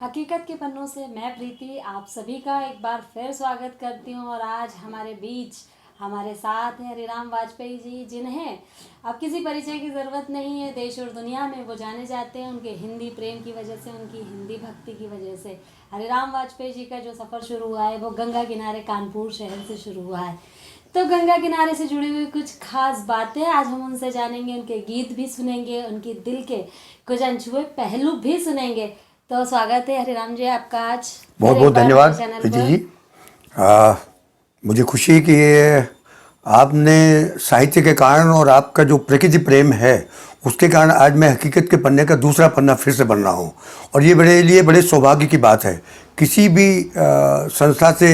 हकीकत के पन्नों से मैं प्रीति आप सभी का एक बार फिर स्वागत करती हूँ। और आज हमारे बीच हमारे साथ हैं हरिराम वाजपेयी जी, जिन्हें अब किसी परिचय की ज़रूरत नहीं है। देश और दुनिया में वो जाने जाते हैं उनके हिंदी प्रेम की वजह से, उनकी हिंदी भक्ति की वजह से। हरिराम वाजपेयी जी का जो सफ़र शुरू हुआ है वो गंगा किनारे कानपुर शहर से शुरू हुआ है। तो गंगा किनारे से जुड़ी हुई कुछ खास बातें आज हम उनसे जानेंगे, उनके गीत भी सुनेंगे, उनके दिल के कुछ अनछुए पहलू भी सुनेंगे। तो स्वागत है हरिराम जी आपका आज। बहुत बहुत धन्यवाद प्रीति जी। मुझे खुशी है कि आपने साहित्य के कारण और आपका जो प्रकृति प्रेम है उसके कारण आज मैं हकीकत के पन्ने का दूसरा पन्ना फिर से बन रहा हूँ। और ये मेरे लिए बड़े सौभाग्य की बात है किसी भी संस्था से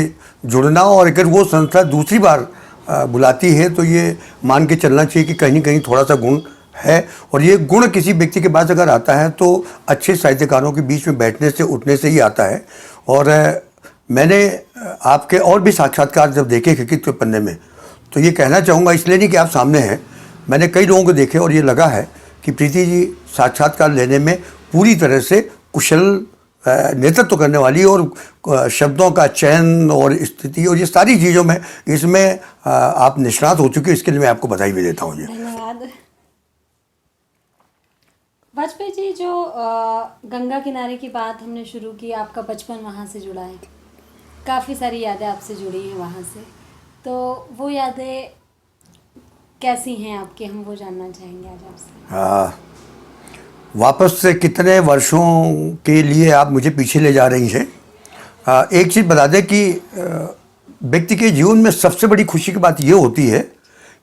जुड़ना, और अगर वो संस्था दूसरी बार बुलाती है तो ये मान के चलना चाहिए कि कहीं ना कहीं थोड़ा सा गुण है। और ये गुण किसी व्यक्ति के पास अगर आता है तो अच्छे साहित्यकारों के बीच में बैठने से उठने से ही आता है। और मैंने आपके और भी साक्षात्कार जब देखे हकीकत के पन्ने में तो ये कहना चाहूँगा, इसलिए नहीं कि आप सामने हैं, मैंने कई लोगों को देखे और ये लगा है कि प्रीति जी साक्षात्कार लेने में पूरी तरह से कुशल नेतृत्व करने वाली, और शब्दों का चयन और स्थिति और ये सारी चीज़ों में इसमें आप निष्णात हो चुके हैं। इसके लिए मैं आपको बधाई भी देता हूँ। धन्यवाद वाजपेयी जी। जो गंगा किनारे की बात हमने शुरू की, आपका बचपन वहाँ से जुड़ा है, काफ़ी सारी यादें आपसे जुड़ी हैं वहाँ से। तो वो यादें कैसी हैं आपकी, हम वो जानना चाहेंगे आज आपसे। वापस से कितने वर्षों के लिए आप मुझे पीछे ले जा रही हैं। एक चीज़ बता दें कि व्यक्ति के जीवन में सबसे बड़ी खुशी की बात ये होती है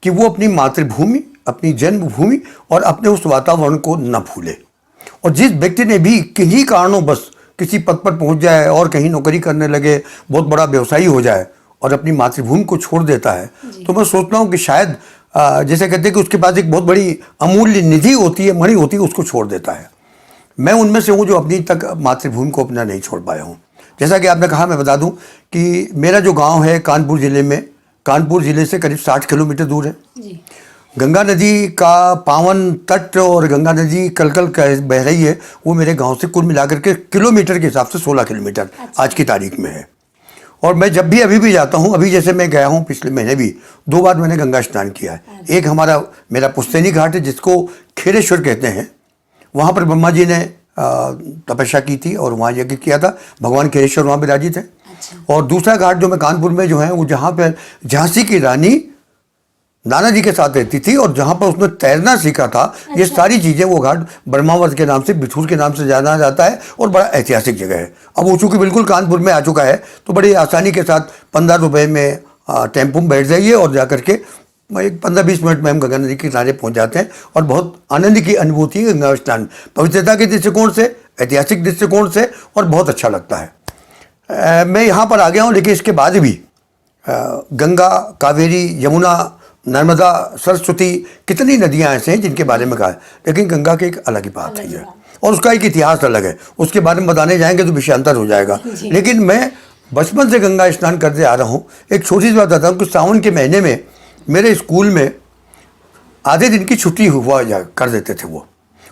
कि वो अपनी मातृभूमि, अपनी जन्मभूमि और अपने उस वातावरण को न भूले। और जिस व्यक्ति ने भी किन्हीं कारणों बस किसी पद पर पहुंच जाए और कहीं नौकरी करने लगे, बहुत बड़ा व्यवसायी हो जाए और अपनी मातृभूमि को छोड़ देता है, तो मैं सोचता हूँ कि शायद जैसे कहते हैं कि उसके पास एक बहुत बड़ी अमूल्य निधि होती है, मणि होती है, उसको छोड़ देता है। मैं उनमें से हूँ जो अपनी तक मातृभूमि को अपना नहीं छोड़ पाया हूँ। जैसा कि आपने कहा, मैं बता दूँ कि मेरा जो गाँव है कानपुर ज़िले में, कानपुर ज़िले से करीब 60 किलोमीटर दूर है। गंगा नदी का पावन तट और गंगा नदी कल बह रही है, वो मेरे गांव से कुल मिलाकर के किलोमीटर के हिसाब से 16 किलोमीटर आज की तारीख में है। और मैं जब भी अभी भी जाता हूँ, अभी जैसे मैं गया हूँ पिछले महीने भी 2 बार मैंने गंगा स्नान किया है। एक मेरा पुश्तैनी घाट है जिसको खेरेश्वर कहते हैं, वहाँ पर ब्रह्मा जी ने तपस्या की थी और वहाँ यज्ञ किया था, भगवान खेरेश्वर वहाँ विराजित है। और दूसरा घाट जो मैं कानपुर में जो है वो जहाँ पर झांसी की रानी नाना जी के साथ रहती थी और जहाँ पर उसने तैरना सीखा था। ये सारी चीज़ें, वो घाट ब्रह्मावर्त के नाम से, बिठूर के नाम से जाना जाता है और बड़ा ऐतिहासिक जगह है। अब वो चूँकि बिल्कुल कानपुर में आ चुका है तो बड़ी आसानी के साथ 15 रुपये में टेम्पो में बैठ जाइए और जा करके 15-20 मिनट में हम गंगा नदी के किनारे पहुँच जाते हैं। और बहुत आनंद की अनुभूति है गंगा स्नान, पवित्रता के दृष्टिकोण से, ऐतिहासिक दृष्टिकोण से, और बहुत अच्छा लगता है। मैं यहाँ पर आ गया हूँ, लेकिन इसके बाद भी गंगा, कावेरी, यमुना, नर्मदा, सरस्वती, कितनी नदियां ऐसे हैं जिनके बारे में कहा है, लेकिन गंगा की एक अलग ही बात है और उसका एक इतिहास अलग है। उसके बारे में बताने जाएंगे तो विषयांतर हो जाएगा। लेकिन मैं बचपन से गंगा स्नान करते आ रहा हूँ। एक छोटी सी बात बताता हूँ कि सावन के महीने में मेरे स्कूल में आधे दिन की छुट्टी हुआ कर देते थे वो,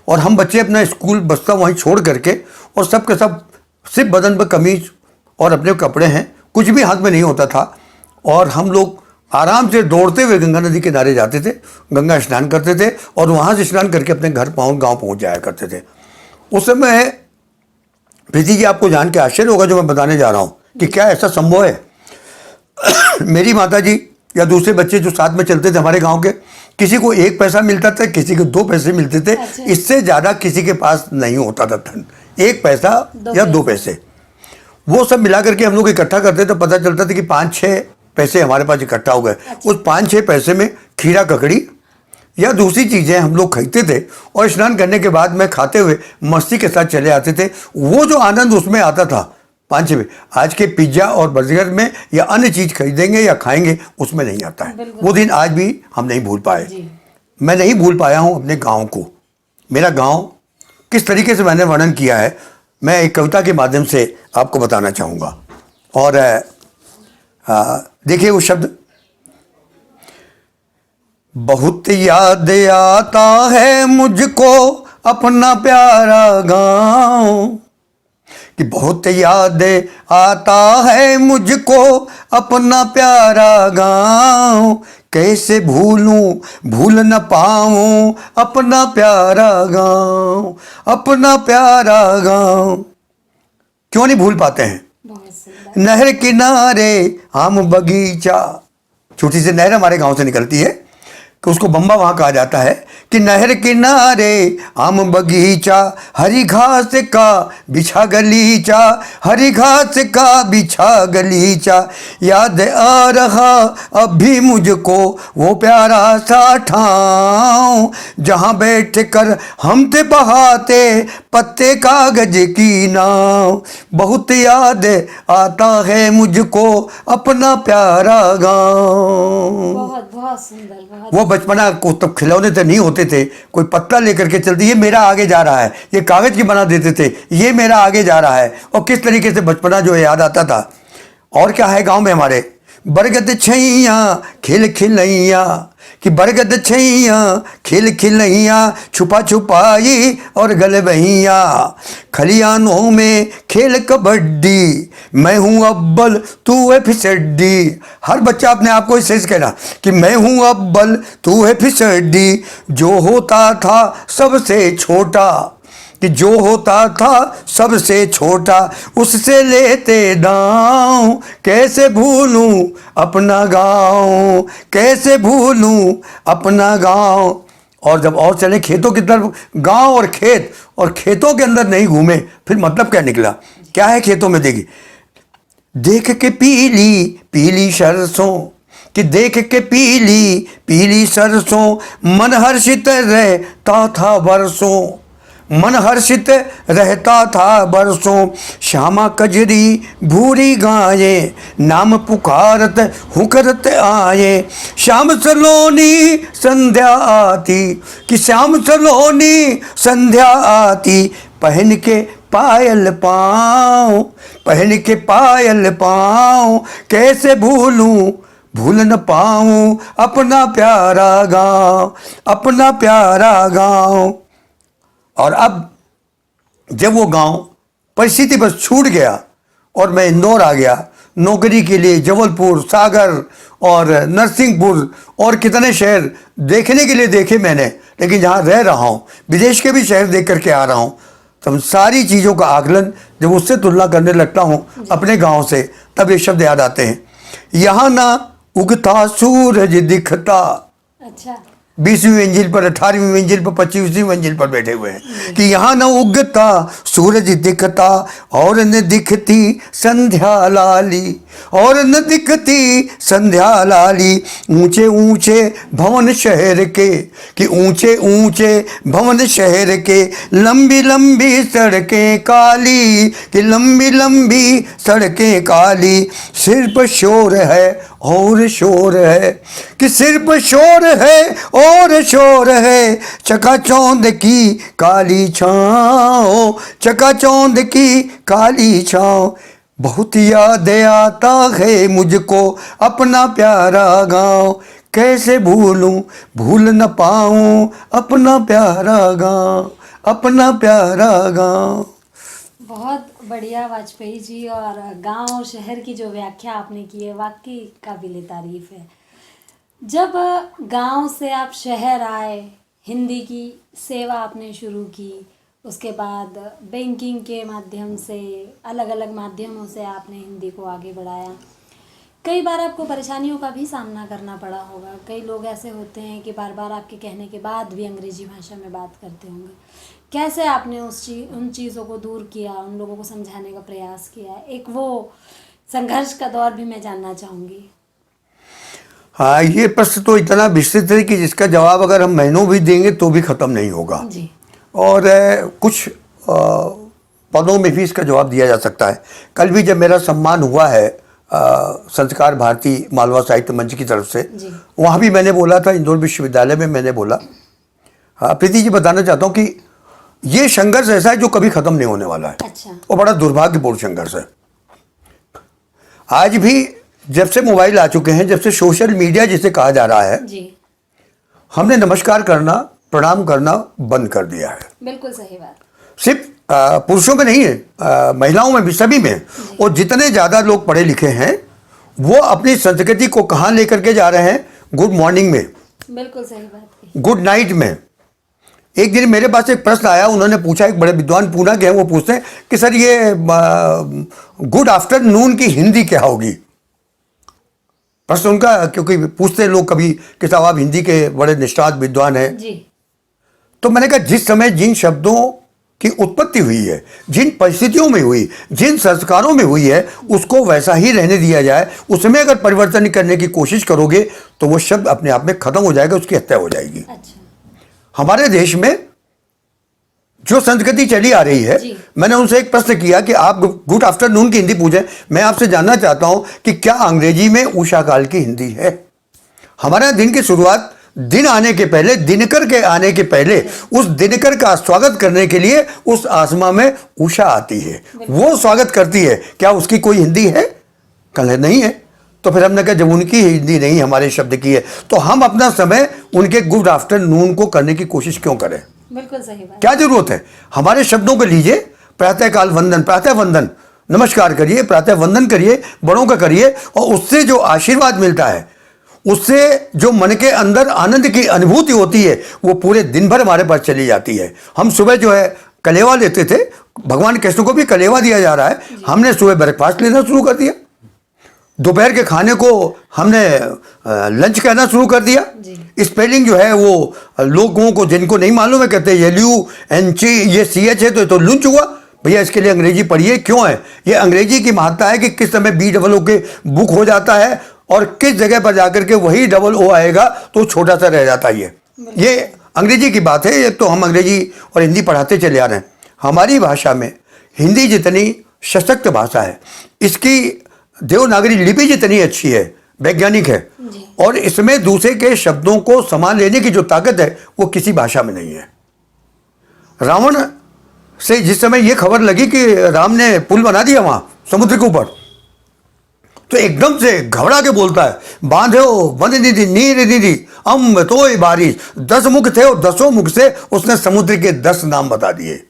और हम बच्चे अपना स्कूल बस्ता वहीं छोड़ करके, और सब के सब सिर्फ बदन पर कमीज और अपने कपड़े हैं, कुछ भी हाथ में नहीं होता था, और हम लोग आराम से दौड़ते हुए गंगा नदी के किनारे जाते थे, गंगा स्नान करते थे और वहाँ से स्नान करके अपने घर गांव पहुँच जाया करते थे। उस समय प्रीति जी आपको जान के आश्चर्य होगा जो मैं बताने जा रहा हूँ कि क्या ऐसा संभव है। मेरी माता जी या दूसरे बच्चे जो साथ में चलते थे हमारे गाँव के, किसी को 1 पैसा मिलता था, किसी को 2 पैसे मिलते थे। इससे ज़्यादा किसी के पास नहीं होता था धन, 1 पैसा या 2 पैसे। वो सब मिला करके हम लोग इकट्ठा करते तो पता चलता था कि 5-6 पैसे हमारे पास इकट्ठा हो गए। उस 5-6 पैसे में खीरा ककड़ी या दूसरी चीज़ें हम लोग खरीदते थे और स्नान करने के बाद में खाते हुए मस्ती के साथ चले आते थे। वो जो आनंद उसमें आता था 5-6 में, आज के पिज्ज़ा और बर्गर में या अन्य चीज़ खरीदेंगे या खाएंगे उसमें नहीं आता है। वो दिन आज भी हम नहीं भूल पाए। मैं नहीं भूल पाया हूँ अपने गाँव को। मेरा गाँव किस तरीके से मैंने वर्णन किया है, मैं एक कविता के माध्यम से आपको बताना चाहूँगा। और देखिए वो शब्द, बहुत याद आता है मुझको अपना प्यारा गाँव, कि बहुत याद आता है मुझको अपना प्यारा गांव, कैसे भूलूं भूल न पाऊं अपना प्यारा गांव, अपना प्यारा गांव। क्यों नहीं भूल पाते हैं? बहुत सुंदर। नहर किनारे आम बगीचा, छोटी सी नहर हमारे गांव से निकलती है कि उसको बम्बा वहाँ कहा जाता है, कि नहर किनारे आम बगीचा, हरी घास का बिछा गलीचा, हरी घास का बिछा गलीचा, याद आ रहा अब भी मुझको वो प्यारा सा ठाव, जहाँ बैठ कर हम थे बहाते पत्ते कागज की नाव, बहुत याद आता है मुझको अपना प्यारा गाँव। बहुत बहुत सुंदर। बहुत वो बचपना को तब खिलौने तो नहीं होते थे, कोई पत्ता लेकर के चलते, ये मेरा आगे जा रहा है, ये कागज की बना देते थे, ये मेरा आगे जा रहा है, और किस तरीके से बचपना जो है याद आता था। और क्या है गांव में हमारे, बरगद छैया खिल खिलैया, कि बरगद छैया खिल खिलैया, छुपा छुपाई और गल बहिया, खलियानों में खेल कबड्डी, मैं हूँ अव्वल तू है फिसड्डी। हर बच्चा अपने आप को इसे कहना कि मैं हूँ अव्वल तू है फिसड्डी, जो होता था सबसे छोटा, कि जो होता था सबसे छोटा उससे लेते दांव, कैसे भूलूं अपना गांव, कैसे भूलूं अपना गांव। और जब और चले खेतों की तरफ, गांव और खेत, और खेतों के अंदर नहीं घूमे फिर मतलब क्या निकला? क्या है खेतों में? देखिए, देख के पीली पीली सरसों, कि देख के पीली पीली सरसों, मन हर्षित रहता था बरसों, मन हर्षित रहता था बरसों, श्यामा कजरी भूरी गाये, नाम पुकारत हुकरत आए, श्याम सलोनी संध्या आती, कि श्याम सलोनी संध्या आती, पहन के पायल पाँव, पहन के पायल पाँव, कैसे भूलूं भूल न पाऊं अपना प्यारा गाँव, अपना प्यारा गाँव। और अब जब वो गांव परिस्थिति बस छूट गया और मैं इंदौर आ गया नौकरी के लिए, जबलपुर, सागर और नरसिंहपुर और कितने शहर देखने के लिए देखे मैंने, लेकिन जहाँ रह रहा हूँ विदेश के भी शहर देख करके आ रहा हूँ, तब सारी चीज़ों का आकलन जब उससे तुलना करने लगता हूँ अपने गांव से, तब ये शब्द याद आते हैं, यहाँ ना उगता सूरज दिखता। अच्छा। 20वीं मंजिल पर, 18वीं मंजिल पर, 25वीं मंजिल पर बैठे हुए हैं कि यहाँ न उगता सूरज दिखता और न दिखती संध्या लाली, और न दिखती संध्या लाली, ऊंचे ऊंचे भवन शहर के, कि ऊंचे ऊंचे भवन शहर के, लंबी लंबी सड़कें काली, कि लंबी लंबी सड़कें काली, सिर पर शोर है और शोर है, कि सिर पर शोर है और शोर है, चकाचौंध की काली छाँव, चकाचौंध की काली छाँव, बहुत याद आता है मुझको अपना प्यारा गाँव, कैसे भूलूं भूल न पाऊं अपना प्यारा गाँव, अपना प्यारा गाँव। बहुत बढ़िया वाजपेयी जी, और गांव और शहर की जो व्याख्या आपने की है वाकई काबिले तारीफ है। जब गांव से आप शहर आए, हिंदी की सेवा आपने शुरू की, उसके बाद बैंकिंग के माध्यम से, अलग अलग माध्यमों से आपने हिंदी को आगे बढ़ाया। कई बार आपको परेशानियों का भी सामना करना पड़ा होगा। कई लोग ऐसे होते हैं कि बार बार आपके कहने के बाद भी अंग्रेजी भाषा में बात करते होंगे। कैसे आपने उन चीज़ों को दूर किया, उन लोगों को समझाने का प्रयास किया? एक वो संघर्ष का दौर भी मैं जानना चाहूँगी। हाँ, ये प्रश्न तो इतना विस्तृत है कि जिसका जवाब अगर हम महीनों भी देंगे तो भी ख़त्म नहीं होगा जी। और कुछ पदों में भी इसका जवाब दिया जा सकता है। कल भी जब मेरा सम्मान हुआ है संस्कार भारती मालवा साहित्य मंच की तरफ से, वहाँ भी मैंने बोला था, इंदौर विश्वविद्यालय में मैंने बोला। हाँ प्रीति जी, बताना चाहता हूँ कि ये संघर्ष ऐसा है जो कभी ख़त्म नहीं होने वाला है। अच्छा। और बड़ा दुर्भाग्यपूर्ण संघर्ष है। आज भी जब से मोबाइल आ चुके हैं, जब से सोशल मीडिया जिसे कहा जा रहा है जी, हमने नमस्कार करना, प्रणाम करना बंद कर दिया है। बिल्कुल सही बात। सिर्फ पुरुषों में नहीं है, महिलाओं में भी, सभी में है। और जितने ज़्यादा लोग पढ़े लिखे हैं वो अपनी संस्कृति को कहाँ लेकर के जा रहे हैं? गुड मॉर्निंग में, बिल्कुल सही बात की। गुड नाइट में। एक दिन मेरे पास एक प्रश्न आया, उन्होंने पूछा, एक बड़े विद्वान पूना के हैं, वो पूछते हैं कि सर ये गुड आफ्टरनून की हिंदी क्या होगी? प्रश्न उनका, क्योंकि पूछते लोग कभी कि साहब आप हिंदी के बड़े निष्णात विद्वान हैं जी। तो मैंने कहा जिस समय जिन शब्दों की उत्पत्ति हुई है, जिन परिस्थितियों में हुई, जिन संस्कारों में हुई है, उसको वैसा ही रहने दिया जाए। उसमें अगर परिवर्तन करने की कोशिश करोगे तो वो शब्द अपने आप में खत्म हो जाएगा, उसकी हत्या हो जाएगी। अच्छा। हमारे देश में जो संस्कृति चली आ रही है, मैंने उनसे एक प्रश्न किया कि आप गुड आफ्टरनून की हिंदी पूछें, मैं आपसे जानना चाहता हूं कि क्या अंग्रेजी में उषा काल की हिंदी है? हमारे दिन की शुरुआत दिन आने के पहले, दिनकर के आने के पहले, उस दिनकर का स्वागत करने के लिए उस आसमां में उषा आती है, वो स्वागत करती है। क्या उसकी कोई हिंदी है? कल नहीं है। तो फिर हमने कहा जब उनकी हिंदी नहीं हमारे शब्द की है तो हम अपना समय उनके गुड आफ्टरनून को करने की कोशिश क्यों करें? बिल्कुल सही बात। क्या जरूरत है? हमारे शब्दों को लीजिए, प्रातःकाल वंदन, प्रातः वंदन, नमस्कार करिए, प्रातः वंदन करिए, बड़ों का करिए, और उससे जो आशीर्वाद मिलता है, उससे जो मन के अंदर आनंद की अनुभूति होती है, वो पूरे दिन भर हमारे पास चली जाती है। हम सुबह जो है कलेवा लेते थे, भगवान कृष्ण को भी कलेवा दिया जा रहा है, हमने सुबह ब्रेकफास्ट लेना शुरू कर दिया, दोपहर के खाने को हमने लंच कहना शुरू कर दिया। स्पेलिंग जो है वो लोगों को जिनको नहीं मालूम है कहते हैं LUNC, ये CH है तो लुंच हुआ। भैया इसके लिए अंग्रेजी पढ़िए। क्यों है? ये अंग्रेजी की महत्ता है कि किस समय BOO के बुक हो जाता है और किस जगह पर जाकर के वही OO आएगा तो छोटा सा रह जाता है। ये अंग्रेजी की बात है। ये तो हम अंग्रेजी और हिंदी पढ़ाते चले आ रहे हैं। हमारी भाषा में हिंदी जितनी सशक्त भाषा है, इसकी देवनागरी लिपि जितनी अच्छी है, वैज्ञानिक है, और इसमें दूसरे के शब्दों को संभाल लेने की जो ताकत है वो किसी भाषा में नहीं है। रावण से जिस समय ये खबर लगी कि राम ने पुल बना दिया वहां समुद्र के ऊपर, तो एकदम से घबरा के बोलता है, बांधो बंद निधि नीर निधि अम्ब तोय बारिश। 10 मुख थे और 10 मुख से उसने समुद्र के 10 नाम बता दिए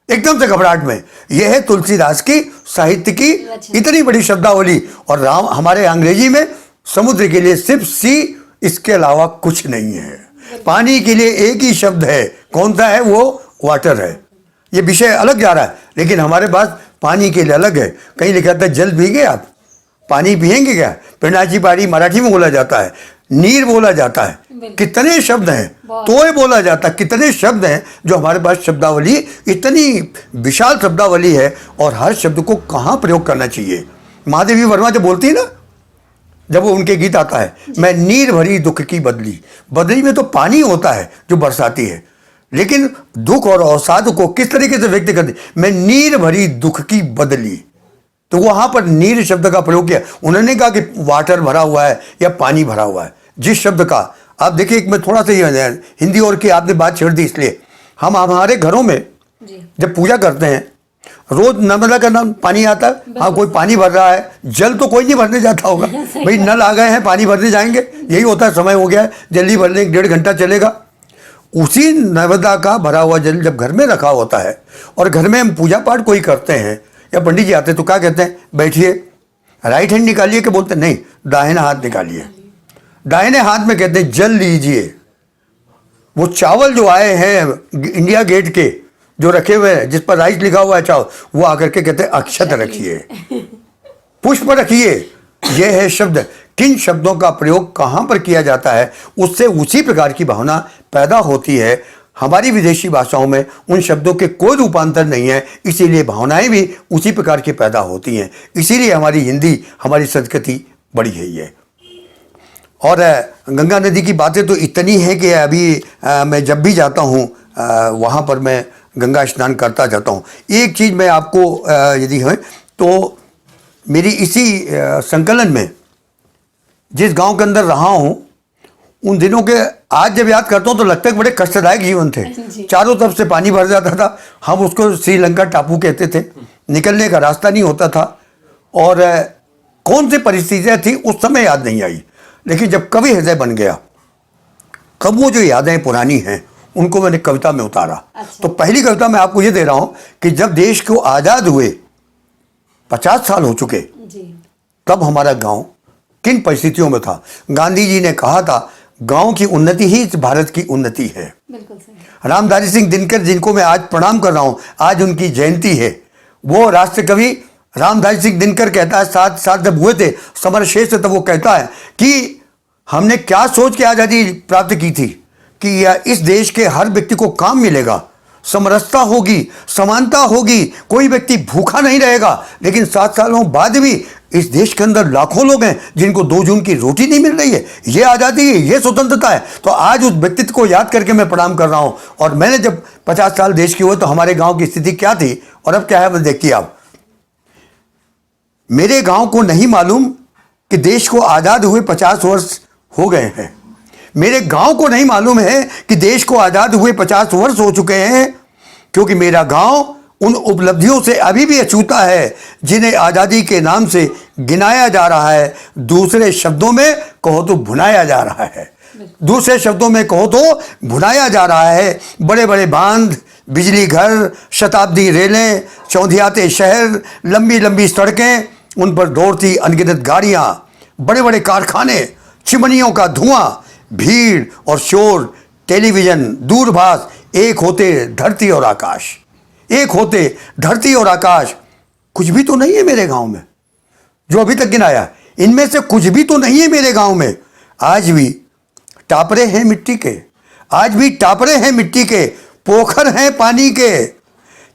एकदम से घबराहट में। यह है तुलसीदास की साहित्य की इतनी बड़ी शब्दावली। और राम हमारे अंग्रेजी में समुद्र के लिए सिर्फ सी, इसके अलावा कुछ नहीं है। पानी के लिए एक ही शब्द है, कौन सा है? वो वाटर है। ये विषय अलग जा रहा है, लेकिन हमारे पास पानी के लिए अलग है। कहीं लिखा था जल पिएंगे आप, पानी पिएंगे क्या? पिंडाची पानी मराठी में बोला जाता है, नीर बोला जाता है, कितने शब्द हैं, तोय बोला जाता है, कितने शब्द हैं जो हमारे पास शब्दावली, इतनी विशाल शब्दावली है। और हर शब्द को कहाँ प्रयोग करना चाहिए? महादेवी वर्मा जो बोलती है ना, जब वो उनके गीत आता है, मैं नीर भरी दुख की बदली। बदली में तो पानी होता है जो बरसाती है, लेकिन दुख और अवसाद को किस तरीके से व्यक्त करती? मैं नीर भरी दुख की बदली। तो वहां पर नीर शब्द का प्रयोग किया। उन्होंने कहा कि वाटर भरा हुआ है या पानी भरा हुआ है। जिस शब्द का आप देखिए, एक मैं थोड़ा सा ये हिंदी और की आपने बात छेड़ दी, इसलिए हम हमारे घरों में जब पूजा करते हैं रोज नर्मदा का नाम पानी आता है। हाँ, कोई पानी भर रहा है, जल तो कोई नहीं भरने जाता होगा भाई, नल आ गए हैं पानी भरने जाएंगे, यही होता है, समय हो गया है जल्दी भर लें, 1.5 घंटा चलेगा। उसी नर्मदा का भरा हुआ जल जब घर में रखा होता है और घर में हम पूजा पाठ कोई करते हैं या पंडित जी आते हैं तो क्या कहते हैं? बैठिए, राइट हैंड निकालिए, कि बोलते नहीं दाहिना हाथ निकालिए। दाहिने हाथ में कहते हैं जल लीजिए। वो चावल जो आए हैं इंडिया गेट के जो रखे हुए हैं, जिस पर राइस लिखा हुआ है चावल, वो आकर के कहते हैं अक्षत रखिए, पुष्प रखिए। ये है शब्द। किन शब्दों का प्रयोग कहाँ पर किया जाता है, उससे उसी प्रकार की भावना पैदा होती है। हमारी विदेशी भाषाओं में उन शब्दों के कोई रूपांतर नहीं है, इसीलिए भावनाएं भी उसी प्रकार की पैदा होती हैं। इसीलिए हमारी हिंदी, हमारी संस्कृति बड़ी है ये। और गंगा नदी की बातें तो इतनी हैं कि अभी मैं जब भी जाता हूँ वहाँ पर मैं गंगा स्नान करता जाता हूँ। एक चीज़ मैं आपको यदि है तो मेरी इसी संकलन में जिस गांव के अंदर रहा हूँ, उन दिनों के आज जब याद करता हूँ तो लगता है कि बड़े कष्टदायक जीवन थे। चारों तरफ से पानी भर जाता था, हम उसको श्रीलंका टापू कहते थे, निकलने का रास्ता नहीं होता था। और कौन सी परिस्थितियाँ थी उस समय याद नहीं आई, लेकिन जब कवि हृदय बन गया, कब वो जो यादें पुरानी हैं उनको मैंने कविता में उतारा। अच्छा। तो पहली कविता मैं आपको ये दे रहा हूँ कि जब देश को आज़ाद हुए 50 साल हो चुके, जी। तब हमारा गांव किन परिस्थितियों में था। गांधी जी ने कहा था गांव की उन्नति ही इस भारत की उन्नति है। बिल्कुल सही। रामधारी सिंह दिनकर, जिनको मैं आज प्रणाम कर रहा हूं, आज उनकी जयंती है। वो राष्ट्र कवि रामधारी सिंह दिनकर कहता है, साथ साथ जब हुए थे समर शेष, तब वो कहता है कि हमने क्या सोच के आज़ादी प्राप्त की थी कि इस देश के हर व्यक्ति को काम मिलेगा, समरसता होगी, समानता होगी, कोई व्यक्ति भूखा नहीं रहेगा। लेकिन 7 सालों बाद भी इस देश के अंदर लाखों लोग हैं जिनको 2 जून की रोटी नहीं मिल रही है। ये आज़ादी है, ये स्वतंत्रता है। तो आज उस व्यक्तित्व को याद करके मैं प्रणाम कर रहा हूँ। और मैंने जब 50 साल देश की हुए तो हमारे गांव की स्थिति क्या थी और अब क्या है, देखिए आप। मेरे गांव को नहीं मालूम कि देश को आज़ाद हुए 50 वर्ष हो गए हैं। मेरे गांव को नहीं मालूम है कि देश को आज़ाद हुए 50 वर्ष हो चुके हैं, क्योंकि मेरा गांव उन उपलब्धियों से अभी भी अछूता है जिन्हें आज़ादी के नाम से गिनाया जा रहा है। दूसरे शब्दों में कहो तो भुनाया जा रहा है। दूसरे शब्दों में कहो तो भुनाया जा रहा है। बड़े बड़े बांध, बिजली घर, शताब्दी रेलें, चौंधियाते शहर, लंबी लंबी सड़कें, उन पर दौड़ती अनगिनत गाड़ियाँ, बड़े बड़े कारखाने, चिमनियों का धुआं, भीड़ और शोर, टेलीविज़न, दूरभाष, एक होते धरती और आकाश, एक होते धरती और आकाश। कुछ भी तो नहीं है मेरे गांव में जो अभी तक गिनाया, इनमें से कुछ भी तो नहीं है मेरे गांव में। आज भी टापरे हैं मिट्टी के, आज भी टापरे हैं मिट्टी के, पोखर हैं पानी के,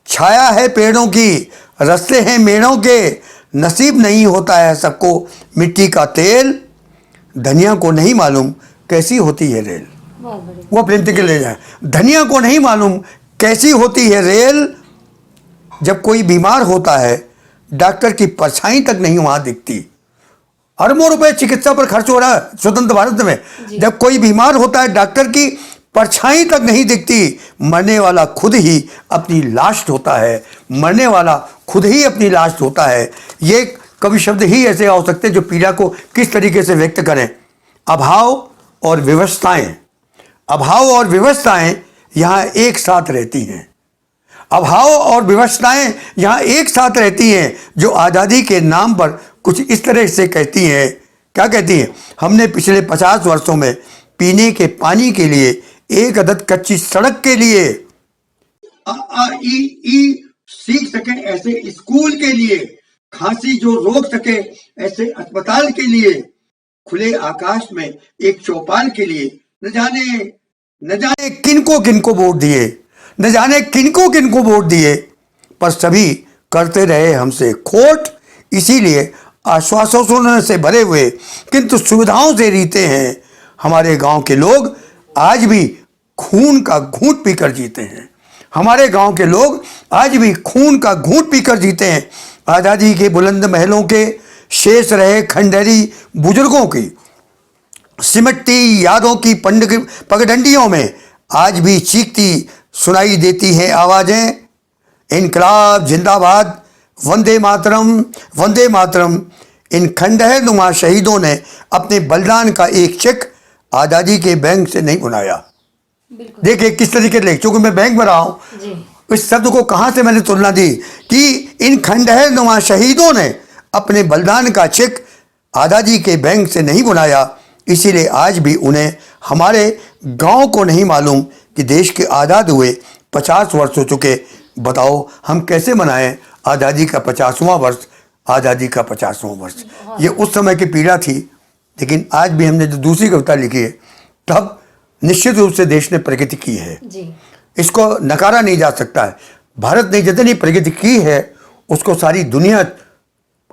छाया है पेड़ों की, रास्ते हैं मेड़ों के। नसीब नहीं होता है सबको मिट्टी का तेल, धनिया को नहीं मालूम कैसी होती है रेल। बहुत बढ़िया। वो प्रेम के ले जाए। धनिया को नहीं मालूम कैसी होती है रेल, जब कोई बीमार होता है डॉक्टर की परछाई तक नहीं वहां दिखती। अरबों रुपए चिकित्सा पर खर्च हो रहा है स्वतंत्र भारत में। जब कोई बीमार होता है डॉक्टर की परछाई तक नहीं दिखती। मरने वाला खुद ही अपनी लाश ढोता है, मरने वाला खुद ही अपनी लाश ढोता है। ये कवि शब्द ही ऐसे हो सकते हैं जो पीड़ा को किस तरीके से व्यक्त करें। अभाव और व्यवस्थाएं, अभाव और व्यवस्थाएं यहाँ एक साथ रहती हैं। अभाव और व्यवस्थाएं यहाँ एक साथ रहती हैं, जो आज़ादी के नाम पर कुछ इस तरह से कहती हैं। क्या कहती हैं? हमने पिछले 50 वर्षों में पीने के पानी के लिए, एक अदद कच्ची सड़क के लिए, अ आ ई ई सीख सके ऐसे स्कूल के लिए, खांसी जो रोक सके ऐसे अस्पताल के लिए, खुले आकाश में एक चौपाल के लिए, न जाने किनको वोट दिए, न जाने किनको वोट दिए, पर सभी करते रहे हमसे खोट। इसीलिए आश्वासनों से भरे हुए किंतु सुविधाओं से रीते हैं हमारे गांव के लोग। आज भी खून का घूंट पीकर जीते हैं। हमारे गांव के लोग आज भी खून का घूंट पीकर जीते हैं। आज़ादी के बुलंद महलों के शेष रहे खंडहरी बुजुर्गों की सिमटती यादों की पगडंडियों में आज भी चीखती सुनाई देती हैं आवाज़ें, इनकलाब जिंदाबाद, वंदे मातरम, वंदे मातरम। इन खंडहर नुमा शहीदों ने अपने बलिदान का एक चेक आज़ादी के बैंक से नहीं बनाया। देखिए किस तरीके से, क्योंकि मैं बैंक में रहा हूँ, इस शब्द को कहाँ से मैंने तुलना दी कि इन खंडहर नुमा शहीदों ने अपने बलिदान का चेक आज़ादी के बैंक से नहीं बनाया। इसीलिए आज भी उन्हें हमारे गांव को नहीं मालूम कि देश के आज़ाद हुए 50 वर्ष हो चुके। बताओ हम कैसे मनाएं आज़ादी का 50वां वर्ष, आज़ादी का 50वां वर्ष। ये उस समय की पीड़ा थी। लेकिन आज भी हमने जो दूसरी कविता लिखी है, तब निश्चित रूप से देश ने प्रगति की है जी। इसको नकारा नहीं जा सकता है। भारत ने जितनी प्रगति की है उसको सारी दुनिया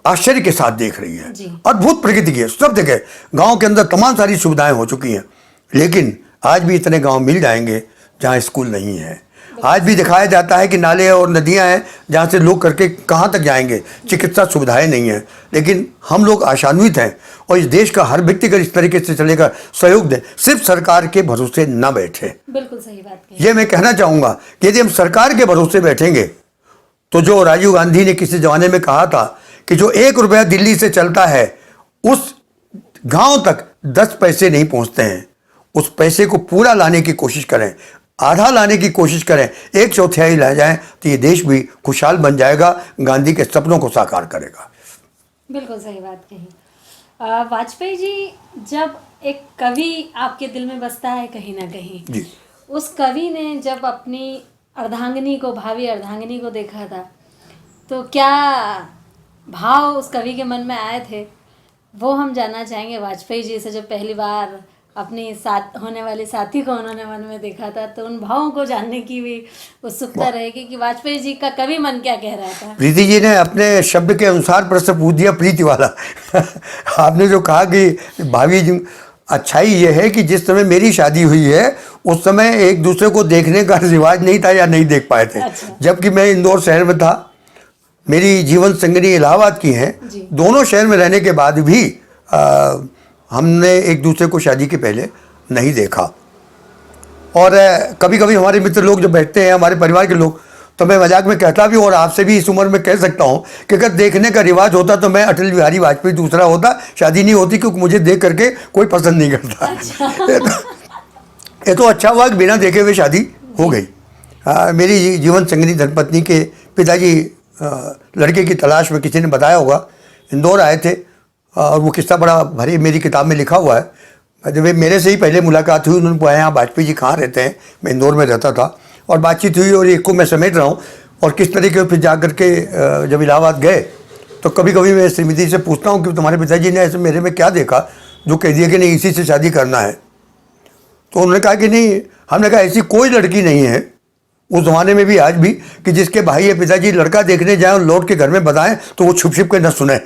आश्चर्य के साथ देख रही है। अद्भुत प्रगति की है सब जगह। गांव के अंदर तमाम सारी सुविधाएं हो चुकी हैं, लेकिन आज भी इतने गांव मिल जाएंगे जहां स्कूल नहीं है। आज भी दिखाया जाता है कि नाले और नदियां हैं जहां से लोग करके कहां तक जाएंगे, चिकित्सा सुविधाएं नहीं है। लेकिन हम लोग आशान्वित हैं और इस देश का हर व्यक्ति अगर इस तरीके से चलेगा, सहयोग दें, सिर्फ सरकार के भरोसे न बैठे। बिल्कुल सही बात कही। ये मैं कहना चाहूँगा कि यदि हम सरकार के भरोसे बैठेंगे तो जो राजीव गांधी ने किसी जमाने में कहा था कि जो 1 रुपया दिल्ली से चलता है उस गांव तक 10 पैसे नहीं पहुंचते हैं, उस पैसे को पूरा लाने की कोशिश करें। आधा लाने की कोशिश करें, 1/4 ला जाएं, तो ये देश भी खुशहाल बन जाएगा, गांधी के सपनों को साकार करेगा। बिल्कुल सही बात कही। वाजपेयी जी, जब एक कवि आपके दिल में बसता है कहीं ना कहीं, जी। उस कवि ने जब अपनी अर्धांगिनी को, भावी अर्धांगिनी को देखा था, तो क्या भाव उस कवि के मन में आए थे, वो हम जानना चाहेंगे। वाजपेयी जी से जब पहली बार अपनी साथ होने वाली साथी को उन्होंने मन में देखा था, तो उन भावों को जानने की भी उत्सुकता रहेगी कि वाजपेयी जी का कवि मन क्या कह रहा था। प्रीति जी ने अपने शब्द के अनुसार प्रश्न पूछ दिया, प्रीति वाला। आपने जो कहा कि भाभी जी, अच्छाई ये है कि जिस समय मेरी शादी हुई है उस समय एक दूसरे को देखने का रिवाज नहीं था या नहीं देख पाए थे। अच्छा। जबकि मैं इंदौर शहर में था, मेरी जीवन संगिनी इलाहाबाद की हैं, जी। दोनों शहर में रहने के बाद भी हमने एक दूसरे को शादी के पहले नहीं देखा। और कभी कभी हमारे मित्र लोग जो बैठते हैं, हमारे परिवार के लोग, तो मैं मजाक में कहता भी, और आपसे भी इस उम्र में कह सकता हूँ कि अगर देखने का रिवाज होता तो मैं अटल बिहारी वाजपेयी दूसरा होता, शादी नहीं होती, क्योंकि मुझे देख करके कोई पसंद नहीं करता। ये तो अच्छा हुआ कि बिना देखे हुए शादी हो गई। मेरी जीवन संगिनी धर्मपत्नी के पिताजी लड़के की तलाश में, किसी ने बताया होगा, इंदौर आए थे, और वो किस्सा बड़ा भरी मेरी किताब में लिखा हुआ है। जब मेरे से ही पहले मुलाकात हुई, उन्होंने पूछा यहाँ वाजपेयी जी कहाँ रहते हैं, मैं इंदौर में रहता था, और बातचीत हुई, और एक को मैं समेट रहा हूँ, और किस तरीके फिर जा करके जब इलाहाबाद गए, तो कभी कभी मैं श्रीमती से पूछता हूँ कि तुम्हारे पिताजी ने ऐसे मेरे में क्या देखा जो कह दिया कि नहीं इसी से शादी करना है। तो उन्होंने कहा कि नहीं, हमने कहा ऐसी कोई लड़की नहीं है उस ज़माने में भी, आज भी, कि जिसके भाई या पिताजी लड़का देखने जाएं और लौट के घर में बताएं तो वो छुप के न सुने।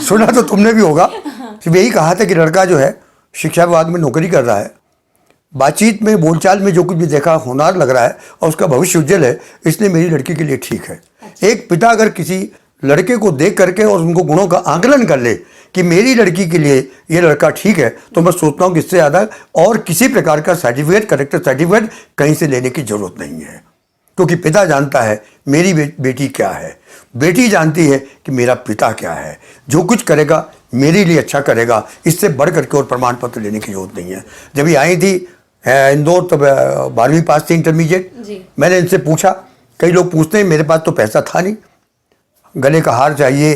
सुना तो तुमने भी होगा। सिर्फ यही कहा था कि लड़का जो है शिक्षा विभाग में नौकरी कर रहा है, बातचीत में, बोलचाल में जो कुछ भी देखा होनहार लग रहा है, और उसका भविष्य उज्जवल है, इसलिए मेरी लड़की के लिए ठीक है। एक पिता अगर किसी लड़के को देख करके और उनको गुणों का आंकलन कर ले कि मेरी लड़की के लिए ये लड़का ठीक है, तो मैं सोचता हूँ कि इससे ज़्यादा और किसी प्रकार का सर्टिफिकेट, करेक्टर सर्टिफिकेट कहीं से लेने की ज़रूरत नहीं है। क्योंकि पिता जानता है मेरी बेटी क्या है, बेटी जानती है कि मेरा पिता क्या है, जो कुछ करेगा मेरे लिए अच्छा करेगा, इससे बढ़ करके और प्रमाण पत्र लेने की जरूरत नहीं है। जब ये आई थी इंदौर, तो 12वीं पास थी, इंटरमीडिएट। मैंने इनसे पूछा, कई लोग पूछते हैं, मेरे पास तो पैसा था नहीं, गले का हार चाहिए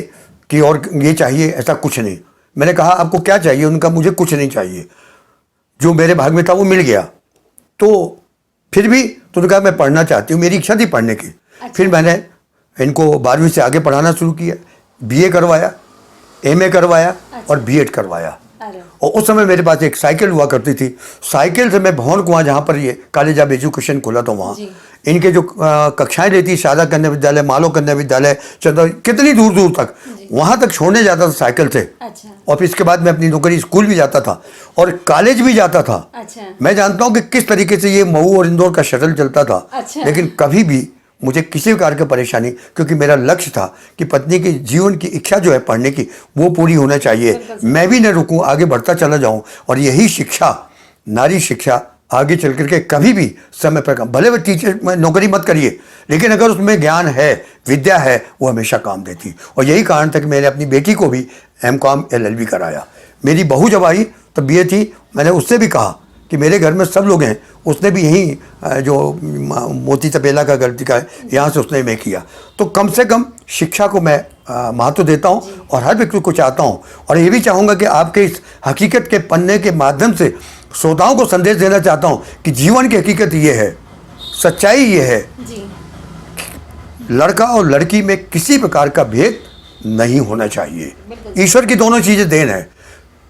कि और ये चाहिए, ऐसा कुछ नहीं। मैंने कहा आपको क्या चाहिए? उनका मुझे कुछ नहीं चाहिए, जो मेरे भाग में था वो मिल गया। तो फिर भी तो उन्होंने कहा मैं पढ़ना चाहती हूँ, मेरी इच्छा थी पढ़ने की। अच्छा। फिर मैंने इनको 12वीं से आगे पढ़ाना शुरू किया, बीए करवाया, एमए करवाया। अच्छा। और बीएड करवाया। और उस समय मेरे पास एक साइकिल हुआ करती थी, साइकिल से मैं भवन कुआं, जहाँ पर ये कॉलेज ऑफ एजुकेशन खोला था, वहाँ इनके जो कक्षाएं लेती, शारदा कन्या विद्यालय, मालो कन्या विद्यालय, कितनी दूर दूर तक, वहाँ तक छोड़ने जाता था साइकिल से। अच्छा। और फिर इसके बाद मैं अपनी नौकरी, स्कूल भी जाता था और कॉलेज भी जाता था। अच्छा। मैं जानता हूँ कि किस तरीके से ये मऊ और इंदौर का शटल चलता था। अच्छा। लेकिन कभी भी मुझे किसी प्रकार की परेशानी, क्योंकि मेरा लक्ष्य था कि पत्नी के जीवन की इच्छा जो है पढ़ने की, वो पूरी होना चाहिए। मैं भी न रुकूं, आगे बढ़ता चला जाऊं। और यही शिक्षा, नारी शिक्षा, आगे चल करके कभी भी समय पर, भले वो टीचर में नौकरी मत करिए, लेकिन अगर उसमें ज्ञान है, विद्या है, वो हमेशा काम देती। और यही कारण था कि मैंने अपनी बेटी को भी MCOM LLB कराया। मेरी बहू जब आई तो BA थी, मैंने उससे भी कहा कि मेरे घर में सब लोग हैं, उसने भी यहीं जो मोती तपेला का गलती का है, यहाँ से उसने मैं किया। तो कम से कम शिक्षा को मैं महत्व देता हूँ और हर व्यक्ति को चाहता हूँ। और ये भी चाहूँगा कि आपके इस हकीकत के पन्ने के माध्यम से श्रोताओं को संदेश देना चाहता हूँ कि जीवन की हकीकत ये है, सच्चाई ये है, लड़का और लड़की में किसी प्रकार का भेद नहीं होना चाहिए। ईश्वर की दोनों चीज़ें देन है।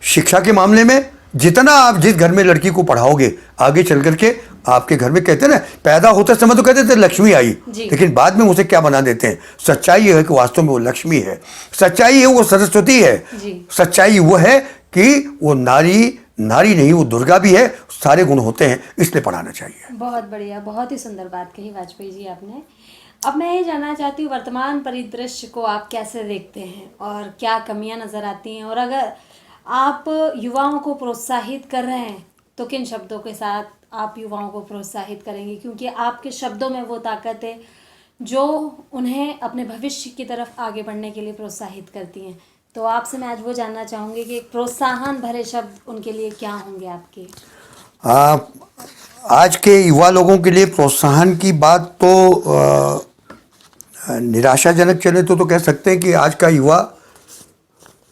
शिक्षा के मामले में जितना आप जिस घर में लड़की को पढ़ाओगे, आगे चल करके आपके घर में, कहते हैं ना, पैदा होते समय तो कहते थे लक्ष्मी आई, लेकिन बाद में उसे क्या बना देते हैं। सच्चाई ये है कि वास्तव में वो लक्ष्मी है, सच्चाई है वो सरस्वती है, सच्चाई वो है कि वो नारी नहीं, वो दुर्गा भी है, सारे गुण होते हैं, इसलिए पढ़ाना चाहिए। बहुत बढ़िया, बहुत ही सुंदर बात कही वाजपेयी जी आपने। अब मैं ये जानना चाहती हूँ, वर्तमान परिदृश्य को आप कैसे देखते हैं और क्या कमियां नज़र आती हैं, और अगर आप युवाओं को प्रोत्साहित कर रहे हैं तो किन शब्दों के साथ आप युवाओं को प्रोत्साहित करेंगे, क्योंकि आपके शब्दों में वो ताकत है जो उन्हें अपने भविष्य की तरफ आगे बढ़ने के लिए प्रोत्साहित करती हैं। तो आपसे मैं आज वो जानना चाहूँगी कि प्रोत्साहन भरे शब्द उनके लिए क्या होंगे आपके? आज के युवा लोगों के लिए प्रोत्साहन की बात तो निराशाजनक चले तो कह सकते हैं कि आज का युवा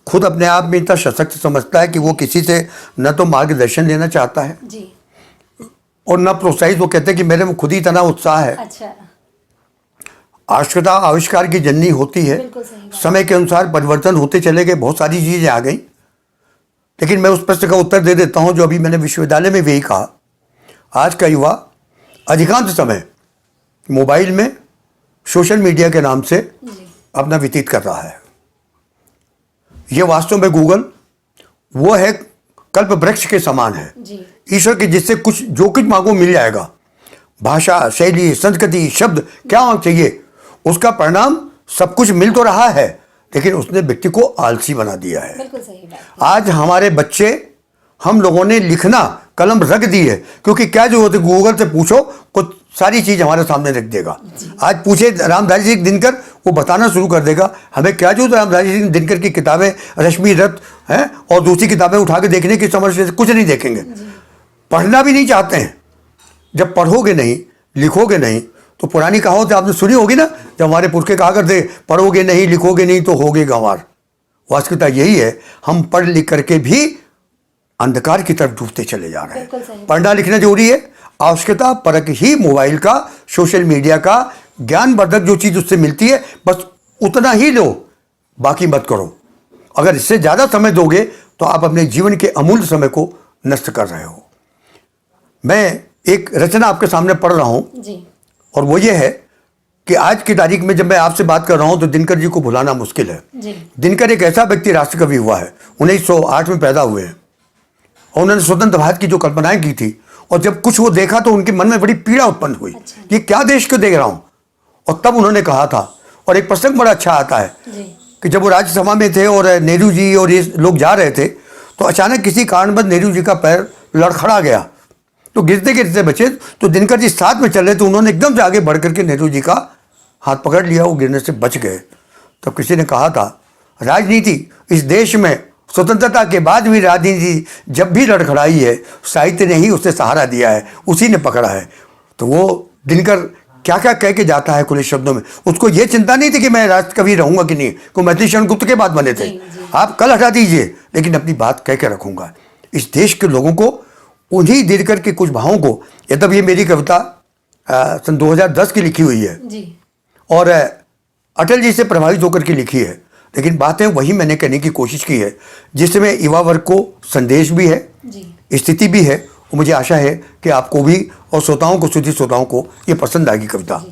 खुद अपने आप में इतना सशक्त समझता है कि वो किसी से न तो मार्गदर्शन लेना चाहता है जी। और न प्रोत्साहित। वो कहते हैं कि मेरे में खुद ही इतना उत्साह है। अच्छा। आविष्कारता आविष्कार की जननी होती है। बिल्कुल सही बात। समय के अनुसार परिवर्तन होते चले गए, बहुत सारी चीज़ें आ गई। लेकिन मैं उस प्रश्न का उत्तर दे देता हूँ जो अभी मैंने विश्वविद्यालय में भी यही कहा। आज का युवा अधिकांश समय मोबाइल में सोशल मीडिया के नाम से जी। अपना व्यतीत कर रहा है। ये वास्तव में गूगल वो है कल्प वृक्ष के समान है। जी। ईश्वर के जिससे कुछ जो कुछ मांगो मिल जाएगा। भाषा, शैली, संस्कृति, शब्द क्या चाहिए, उसका परिणाम सब कुछ मिल तो रहा है, लेकिन उसने व्यक्ति को आलसी बना दिया है। बिल्कुल सही बात। आज हमारे बच्चे, हम लोगों ने लिखना कलम रख दी है, क्योंकि क्या जरूरत है, गूगल से पूछो कुछ सारी चीज़ हमारे सामने रख देगा। आज पूछे रामधारी सिंह दिनकर, वो बताना शुरू कर देगा। हमें क्या जरूरत है रामधारी सिंह दिनकर की किताबें, रश्मि रथ हैं और दूसरी किताबें उठा के देखने की, समझ से कुछ नहीं देखेंगे। पढ़ना भी नहीं चाहते हैं। जब पढ़ोगे नहीं, लिखोगे नहीं, तो पुरानी कहावत आपने सुनी होगी ना, जब हमारे पुरखे कहा करते पढ़ोगे नहीं, लिखोगे नहीं तो होगे गंवार। वास्तविकता यही है, हम पढ़ लिख करके भी अंधकार की तरफ डूबते चले जा रहे हैं। पढ़ना लिखना जरूरी है, आवश्यकता परक ही मोबाइल का, सोशल मीडिया का, ज्ञानवर्धक जो चीज़ उससे मिलती है बस उतना ही लो, बाकी मत करो। अगर इससे ज़्यादा समय दोगे तो आप अपने जीवन के अमूल्य समय को नष्ट कर रहे हो। मैं एक रचना आपके सामने पढ़ रहा हूँ जी। और वो ये है कि आज की तारीख में जब मैं आपसे बात कर रहा हूँ तो दिनकर जी को भुलाना मुश्किल है। जी। दिनकर एक ऐसा व्यक्ति राष्ट्रकवि हुआ है, 1908 में पैदा हुए हैं और उन्होंने स्वतंत्र भारत की जो कल्पनाएं की थी, और जब कुछ वो देखा तो उनके मन में बड़ी पीड़ा उत्पन्न हुई। अच्छा। ये क्या देश को देख रहा हूँ। और तब उन्होंने कहा था, और एक प्रसंग बड़ा अच्छा आता है जी। कि जब वो राज्यसभा में थे और नेहरू जी और ये लोग जा रहे थे, तो अचानक किसी कारणवश नेहरू जी का पैर लड़खड़ा गया, तो गिरते गिरते बचे। तो दिनकर जी साथ में चल रहे थे, उन्होंने एकदम से आगे बढ़ करके नेहरू जी का हाथ पकड़ लिया, वो गिरने से बच गए। तब किसी ने कहा था, राजनीति इस देश में स्वतंत्रता के बाद भी राजनीति जब भी लड़खड़ाई है, साहित्य ने ही उसे सहारा दिया है, उसी ने पकड़ा है। तो वो दिनकर क्या क्या कह के जाता है खुले शब्दों में। उसको ये चिंता नहीं थी कि मैं राष्ट्रकवि रहूंगा कि नहीं, को मैथिली शरण गुप्त के बाद बने थे। आप कल हटा दीजिए, लेकिन अपनी बात कह के रखूंगा। इस देश के लोगों को, उन्हीं दिनकर के कुछ भावों को, यद्यप ये मेरी कविता सन 2010 की लिखी हुई है जी। और अटल जी से प्रभावित होकर के लिखी है, लेकिन बातें वही मैंने कहने की कोशिश की है जिसमें युवा वर्ग को संदेश भी है, जी। स्थिति भी है। और मुझे आशा है कि आपको भी और श्रोताओं को, श्रुति श्रोताओं को ये पसंद आएगी कविता।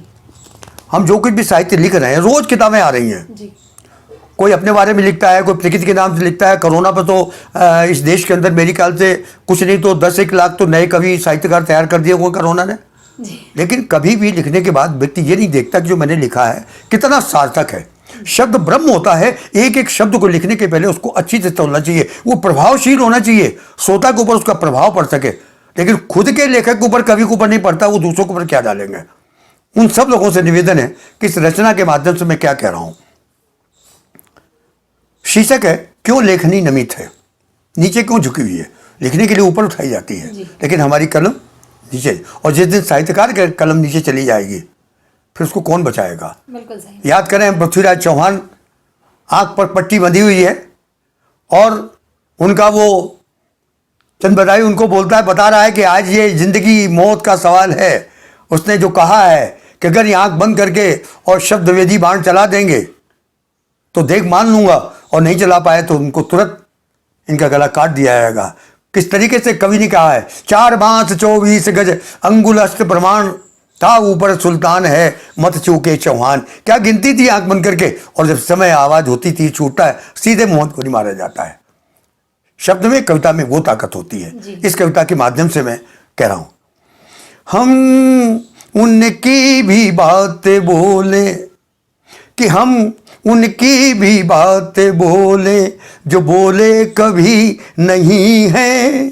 हम जो कुछ भी साहित्य लिख रहे हैं, रोज किताबें आ रही हैं। जी। कोई अपने बारे में लिखता है, कोई प्रकृति के नाम से लिखता है। कोरोना पर तो इस देश के अंदर मेरे ख्याल से कुछ नहीं तो 10-1 लाख तो नए कवि साहित्यकार तैयार कर दिए हुए कोरोना ने। जी। लेकिन कभी भी लिखने के बाद व्यक्ति ये नहीं देखता कि जो मैंने लिखा है कितना सार्थक है। शब्द ब्रह्म होता है, एक एक शब्द को लिखने के पहले उसको अच्छी से तोलना चाहिए, वो प्रभावशील होना चाहिए, श्रोता के ऊपर उसका प्रभाव पड़ सके। लेकिन खुद के लेखक के ऊपर, कवि के ऊपर नहीं पड़ता, वो दूसरों के ऊपर क्या डालेंगे। उन सब लोगों से निवेदन है कि इस रचना के माध्यम से मैं क्या कह रहा हूं। शीर्षक है, क्यों लेखनी नमित है, नीचे क्यों झुकी हुई है। लिखने के लिए ऊपर उठाई जाती है, लेकिन हमारी कलम नीचे। और जिस दिन साहित्यकार की कलम नीचे चली जाएगी, फिर उसको कौन बचाएगा। बिल्कुल सही। याद करें, पृथ्वीराज चौहान, आंख पर पट्टी बंधी हुई है और उनका वो चंद बधाई उनको बोलता है, बता रहा है कि आज ये जिंदगी मौत का सवाल है। उसने जो कहा है कि अगर ये आंख बंद करके और शब्द वेदी बाण चला देंगे तो देख मान लूंगा, और नहीं चला पाए तो उनको तुरंत इनका गला काट दिया जाएगा। किस तरीके से कवि ने कहा है, 4 बांस 24 गज अंगुल अष्ट प्रमाण था ऊपर सुल्तान है मत चूके चौहान। क्या गिनती थी आंख बंद करके, और जब समय आवाज होती थी छूटता है, सीधे मुंह को नहीं मारा जाता है। शब्द में, कविता में वो ताकत होती है। इस कविता के माध्यम से मैं कह रहा हूं, हम उनकी भी बातें बोले कि हम उनकी भी बातें बोले जो बोले कभी नहीं है,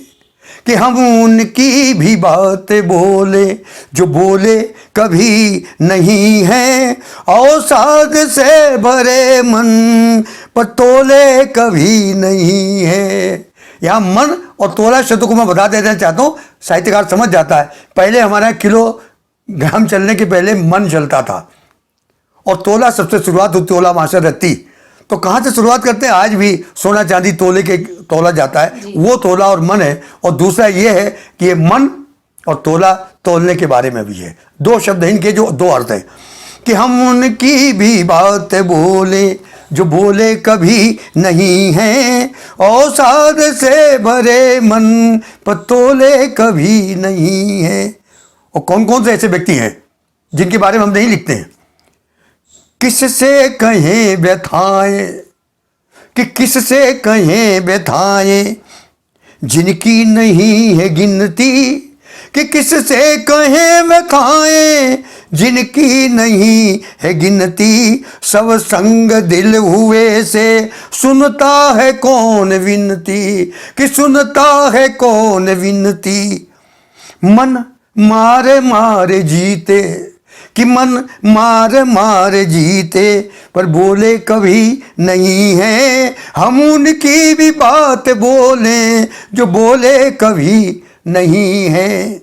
कि हम उनकी भी बातें बोले जो बोले कभी नहीं है, अवसाद से भरे मन पर तोले कभी नहीं है। यहाँ मन और तोला शब्द को मैं बता देना चाहता हूँ, साहित्यकार समझ जाता है। पहले हमारा किलोग्राम चलने के पहले मन चलता था और तोला सबसे शुरुआत होती, तोला माशा रत्ती। तो कहाँ से शुरुआत करते हैं? आज भी सोना चांदी तोले के तोला जाता है, वो तोला और मन है। और दूसरा ये है कि ये मन और तोला तोलने के बारे में भी है। दो शब्द हैं इनके जो दो अर्थ हैं कि हम उनकी भी बात बोले जो बोले कभी नहीं हैं, और साध से भरे मन पर तोले कभी नहीं हैं। और कौन कौन से ऐसे व्यक्ति हैं जिनके बारे में हम नहीं लिखते हैं? किससे कहें व्यथाएं, कि किससे कहें व्यथाएं जिनकी नहीं है गिनती, कि किससे कहें व्यथाएं जिनकी नहीं है गिनती। सब संग दिल हुए से सुनता है कौन विनती, कि सुनता है कौन विनती। मन मारे मारे जीते, कि मन मार मार जीते पर बोले कभी नहीं है। हम उनकी भी बात बोले जो बोले कभी नहीं है।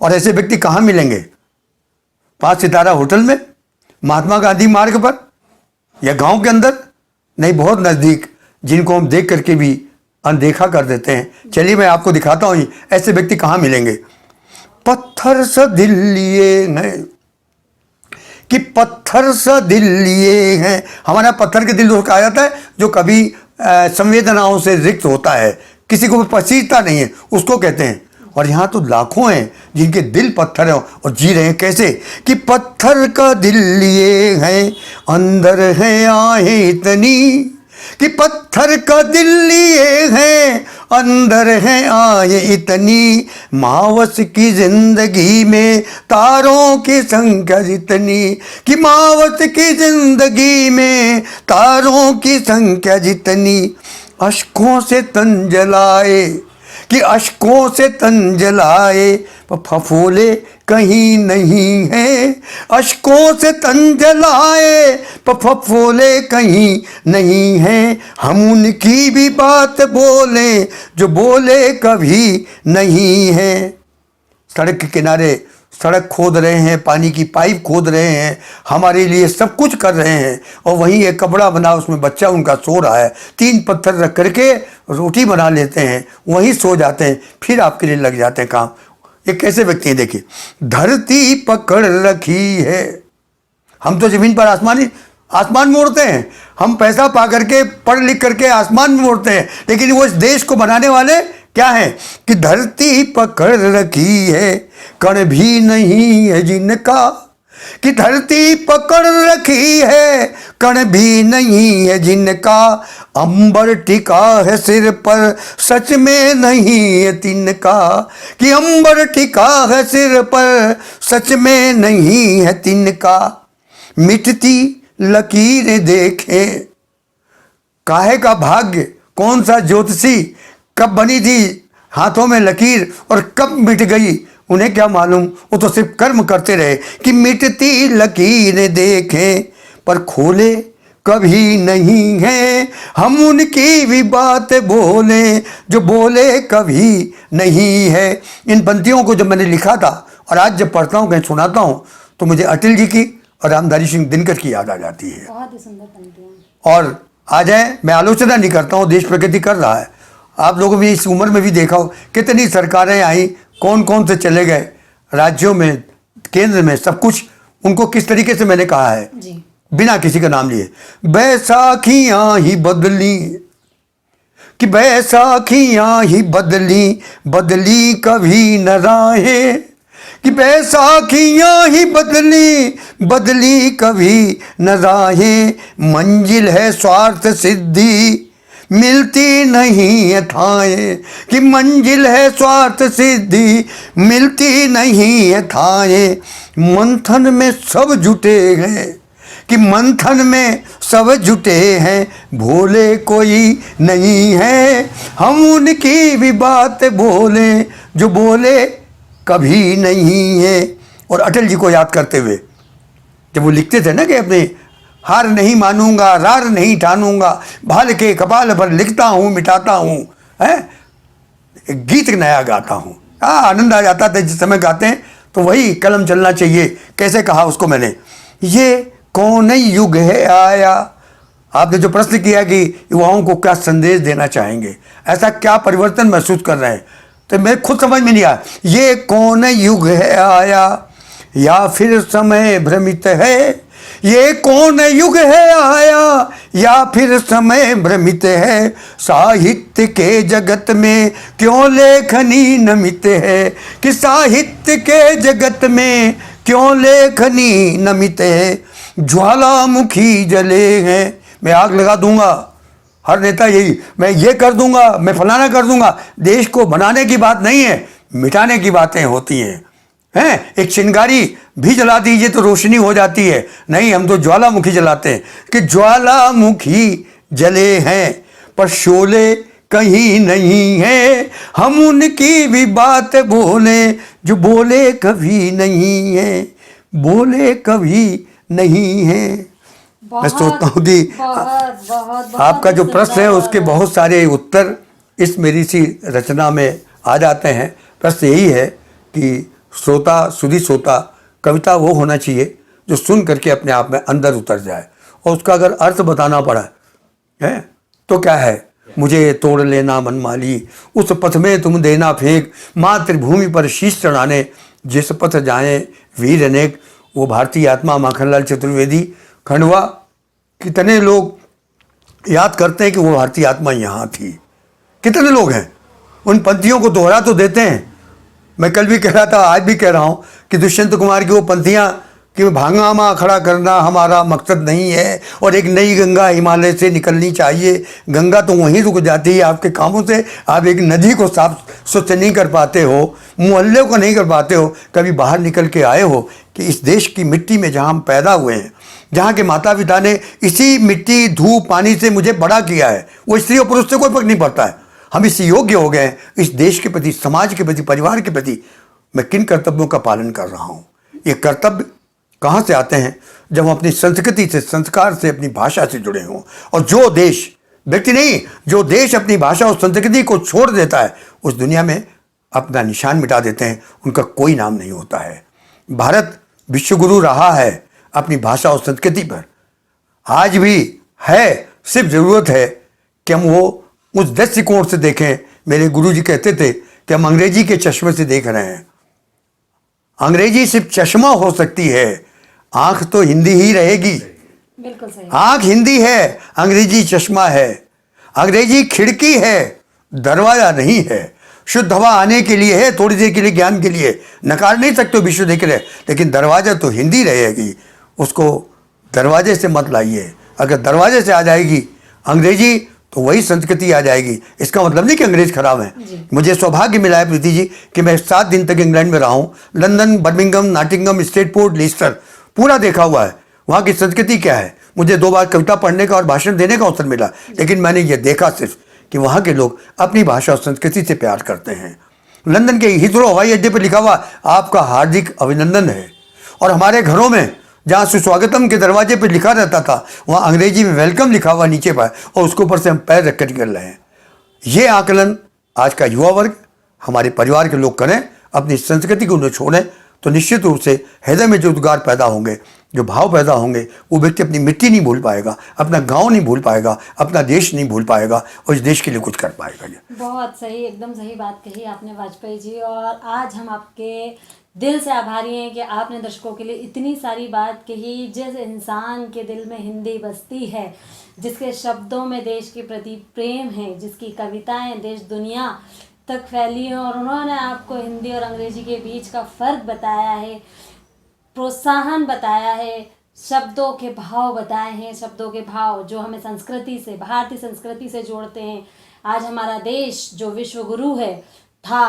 और ऐसे व्यक्ति कहाँ मिलेंगे? 5 सितारा होटल में, महात्मा गांधी मार्ग पर, या गांव के अंदर? नहीं, बहुत नज़दीक, जिनको हम देख करके भी अनदेखा कर देते हैं। चलिए मैं आपको दिखाता हूँ ऐसे व्यक्ति कहाँ मिलेंगे। पत्थर सा दिल लिए हैं, कि पत्थर सा दिल लिए हैं। हमारा पत्थर के दिल कहा जाता है जो कभी संवेदनाओं से रिक्त होता है, किसी को पसीजता नहीं है, उसको कहते हैं। और यहाँ तो लाखों हैं जिनके दिल पत्थर हैं और जी रहे हैं। कैसे? कि पत्थर का दिल लिए हैं, अंदर है आहें इतनी, कि पत्थर का दिल लिए हैं, अंदर है आहें इतनी। मावस की जिंदगी में तारों की संख्या जितनी, कि मावस की जिंदगी में तारों की संख्या जितनी। अश्कों से तन जलाए, कि अश्कों से तन जलाए पर फफोले कहीं नहीं है। अश्कों से तन जलाए पर फफोले कहीं नहीं है। हम उनकी भी बात बोले जो बोले कभी नहीं है। सड़क के किनारे सड़क खोद रहे हैं, पानी की पाइप खोद रहे हैं, हमारे लिए सब कुछ कर रहे हैं, और वहीं एक कपड़ा बना, उसमें बच्चा उनका सो रहा है। 3 पत्थर रख करके रोटी बना लेते हैं, वहीं सो जाते हैं, फिर आपके लिए लग जाते हैं काम। ये कैसे व्यक्ति हैं? देखिए, धरती पकड़ रखी है। हम तो ज़मीन पर आसमान में उड़ते हैं, हम पैसा पा करके पढ़ लिख करके आसमान में उड़ते हैं, लेकिन वो इस देश को बनाने वाले क्या है? कि धरती पकड़ रखी है, कण भी नहीं है जिनका, कि धरती पकड़ रखी है, कण भी नहीं है जिनका। अंबर टिका है सिर पर, सच में नहीं है तिनका, कि अंबर टिका है सिर पर, सच में नहीं है तिनका। मिटती लकीरें देखे, काहे का भाग्य, कौन सा ज्योतिषी कब बनी थी हाथों में लकीर और कब मिट गई, उन्हें क्या मालूम। वो तो सिर्फ कर्म करते रहे। कि मिटती लकीरें देखें पर खोले कभी नहीं है। हम उनकी भी बात बोले जो बोले कभी नहीं है। इन पंक्तियों को जब मैंने लिखा था और आज जब पढ़ता हूँ, कहीं सुनाता हूँ, तो मुझे अटल जी की और रामधारी सिंह दिनकर की याद आ जाती है। बहुत ही सुंदर पंक्तियां। और आ जाए, मैं आलोचना नहीं करता हूँ, देश प्रगति कर रहा है। आप लोगों ने इस उम्र में भी देखा हो कितनी सरकारें आई, कौन कौन से चले गए, राज्यों में, केंद्र में, सब कुछ उनको किस तरीके से मैंने कहा है जी। बिना किसी का नाम लिए। बैसाखियाँ ही बदली, कि बैसाखियाँ ही बदली, बदली कभी न राहें, कि बैसाखियाँ ही बदली, बदली कभी न राहें। मंजिल है स्वार्थ सिद्धि, मिलती नहीं है थाएं, कि मंजिल है स्वार्थ सिद्धि, मिलती नहीं है थाएं। मंथन में सब जुटे हैं, कि मंथन में सब जुटे हैं, भोले कोई नहीं है। हम उनकी भी बात बोले जो बोले कभी नहीं है। और अटल जी को याद करते हुए जब वो लिखते थे ना कि अपने हार नहीं मानूंगा, रार नहीं ठानूंगा, भाल के कपाल पर लिखता हूँ मिटाता हूँ, है, गीत नया गाता हूँ। आनंद आ जाता था जिस समय गाते हैं, तो वही कलम चलना चाहिए। कैसे कहा उसको मैंने, ये कौन युग है आया। आपने जो प्रश्न किया कि युवाओं को क्या संदेश देना चाहेंगे, ऐसा क्या परिवर्तन महसूस कर रहे हैं, तो मैं खुद समझ में नहीं आया। ये कौन युग है आया या फिर समय भ्रमित है, ये कौन युग है आया या फिर समय भ्रमित है। साहित्य के जगत में क्यों लेखनी नमित है, कि साहित्य के जगत में क्यों लेखनी नमित है। ज्वालामुखी जले हैं, मैं आग लगा दूंगा, हर नेता यही, मैं ये कर दूंगा, मैं फलाना कर दूंगा। देश को बनाने की बात नहीं है, मिटाने की बातें होती हैं। एक चिंगारी भी जला दीजिए तो रोशनी हो जाती है, नहीं हम तो ज्वालामुखी जलाते हैं। कि ज्वालामुखी जले हैं पर शोले कहीं नहीं है, हम उनकी भी बात बोले जो बोले कभी नहीं है, बोले कभी नहीं है। मैं सोचता हूँ कि आपका जो प्रश्न है उसके बहुत सारे उत्तर इस मेरी सी रचना में आ जाते हैं। प्रश्न यही है कि श्रोता, सुधी श्रोता, कविता वो होना चाहिए जो सुन करके अपने आप में अंदर उतर जाए, और उसका अगर अर्थ बताना पड़ा है तो क्या है, मुझे तोड़ लेना मनमाली, उस पथ में तुम देना फेंक, मातृभूमि पर शीश चढ़ाने, जिस पथ जाए वीर अनेक। वो भारतीय आत्मा माखनलाल चतुर्वेदी, खंडवा। कितने लोग याद करते हैं कि वो भारतीय आत्मा यहाँ थी, कितने लोग हैं उन पंक्तियों को दोहरा तो देते हैं। मैं कल भी कह रहा था, आज भी कह रहा हूँ कि दुष्यंत कुमार की वो पंक्तियाँ कि भांगामा खड़ा करना हमारा मकसद नहीं है, और एक नई गंगा हिमालय से निकलनी चाहिए। गंगा तो वहीं रुक जाती है आपके कामों से, आप एक नदी को साफ स्वच्छ नहीं कर पाते हो, मोहल्ले को नहीं कर पाते हो। कभी बाहर निकल के आए हो कि इस देश की मिट्टी में जहाँ हम पैदा हुए हैं, जहाँ के माता पिता ने इसी मिट्टी, धूप, पानी से मुझे बड़ा किया है, वो स्त्री और पुरुष से कोई फर्क नहीं पड़ता है। हम इस योग्य हो गए हैं, इस देश के प्रति, समाज के प्रति, परिवार के प्रति मैं किन कर्तव्यों का पालन कर रहा हूँ। ये कर्तव्य कहाँ से आते हैं, जब हम अपनी संस्कृति से, संस्कार से, अपनी भाषा से जुड़े हों। और जो देश, व्यक्ति नहीं, जो देश अपनी भाषा और संस्कृति को छोड़ देता है, उस दुनिया में अपना निशान मिटा देते हैं, उनका कोई नाम नहीं होता है। भारत विश्वगुरु रहा है अपनी भाषा और संस्कृति पर, आज भी है। सिर्फ ज़रूरत है कि हम वो उस दृष्टिकोण से देखें। मेरे गुरुजी कहते थे कि हम अंग्रेजी के चश्मे से देख रहे हैं। अंग्रेजी सिर्फ चश्मा हो सकती है, आंख तो हिंदी ही रहेगी। बिल्कुल सही। आंख हिंदी है, अंग्रेजी चश्मा है। अंग्रेजी खिड़की है, दरवाजा नहीं है। शुद्ध हवा आने के लिए है, थोड़ी देर के लिए, ज्ञान के लिए, नकार नहीं सकते हो विश्व देख रहे, लेकिन दरवाजा तो हिंदी रहेगी। उसको दरवाजे से मत लाइए। अगर दरवाजे से आ जाएगी अंग्रेजी तो वही संस्कृति आ जाएगी। इसका मतलब नहीं कि अंग्रेज खराब है। मुझे सौभाग्य मिला है प्रीति जी कि मैं 7 दिन तक इंग्लैंड में रहा हूँ। लंदन, बर्मिंघम, नॉटिंघम, स्टेटपोर्ट, लीस्टर पूरा देखा हुआ है। वहाँ की संस्कृति क्या है। मुझे 2 बार कविता पढ़ने का और भाषण देने का अवसर मिला, लेकिन मैंने ये देखा सिर्फ कि वहाँ के लोग अपनी भाषा और संस्कृति से प्यार करते हैं। लंदन के हीथ्रो हवाई अड्डे पर लिखा हुआ आपका हार्दिक अभिनंदन है, और हमारे घरों में जहाँ सुस्वागतम के दरवाजे पर लिखा रहता था, वहाँ अंग्रेजी में वेलकम लिखा हुआ नीचे पर, और उसके ऊपर से हम पैर रख कर निकल रहे हैं। ये आकलन आज का युवा वर्ग, हमारे परिवार के लोग करें, अपनी संस्कृति को न छोड़ें, तो निश्चित रूप से हृदय में जो उद्गार पैदा होंगे, जो भाव पैदा होंगे, वो व्यक्ति अपनी मिट्टी नहीं भूल पाएगा, अपना गांव नहीं भूल पाएगा, अपना देश नहीं भूल पाएगा, और इस देश के लिए कुछ कर पाएगा। बहुत सही, एकदम सही बात कही आपने वाजपेयी जी। और आज हम आपके दिल से आभारी हैं कि आपने दर्शकों के लिए इतनी सारी बात कही। जिस इंसान के दिल में हिंदी बसती है, जिसके शब्दों में देश के प्रति प्रेम है, जिसकी कविताएं देश दुनिया तक फैली हैं, और उन्होंने आपको हिंदी और अंग्रेजी के बीच का फ़र्क बताया है, प्रोत्साहन बताया है, शब्दों के भाव बताए हैं, शब्दों के भाव जो हमें संस्कृति से, भारतीय संस्कृति से जोड़ते हैं। आज हमारा देश जो विश्व गुरु है, था,